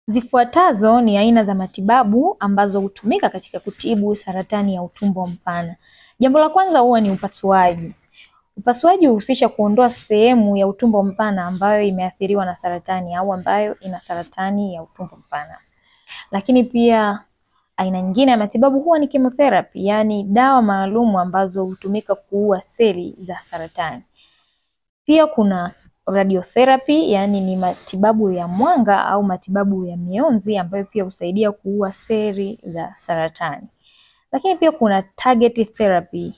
Zifuatazo ni aina za matibabu ambazo hutumika katika kutibu saratani ya utumbo mpana. Jambo la kwanza huwa ni upasuaji. Upasuaji huhusisha kuondoa sehemu ya utumbo mpana ambayo imeathiriwa na saratani au ambayo ina saratani ya utumbo mpana. Lakini pia aina nyingine ya matibabu huwa ni chemotherapy, yani dawa maalum ambazo hutumika kuua seli za saratani. Pia kuna radiotherapy, yani ni matibabu ya mwanga au matibabu ya mionzi ambayo pia husaidia kuua seli za saratani. Lakini pia kuna target therapy.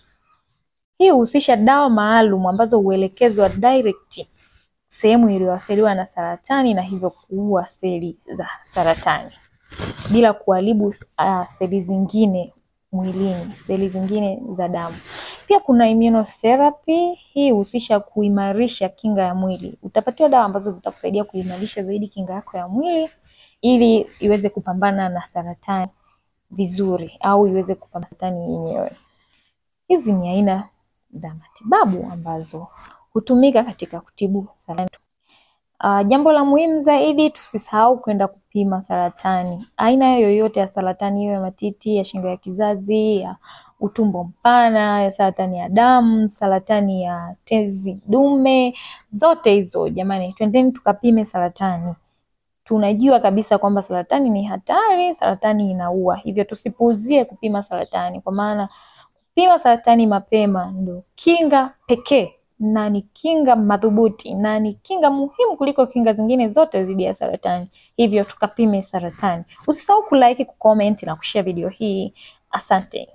Hii huhusisha dawa maalum ambazo huelekezwa direct sehemu iliyoathiriwa na saratani na hivyo kuua seli za saratani bila kuharibu seli zingine mwilini, seli zingine za damu. Pia kuna immunotherapy. Hii huhusisha kuimarisha kinga ya mwili. Utapatiwa dawa ambazo zitakusaidia kuimarisha zaidi kinga yako ya mwili ili iweze kupambana na saratani vizuri au iweze kupambana na saratani yenyewe. Hizi ni aina za matibabu ambazo hutumika katika kutibu saratani. Jambo la muhimu zaidi, tusisahau kwenda kupima saratani. Aina yoyote ya saratani, iwe matiti, ya shingo ya kizazi, ya utumbo mpana, ya saratani ya damu, saratani ya tezi dume, zote hizo jamani, twendeni tukapime saratani. Tunajua kabisa kwamba saratani ni hatari, saratani inaua. Hivyo tusipuuzie kupima saratani, kwa maana kupima saratani mapema ndio kinga pekee na ni kinga madhubuti na ni kinga muhimu kuliko kinga zingine zote dhidi ya saratani. Hivyo tukapime saratani. Usisahau kulike, kucomment na kushare video hii. Asante.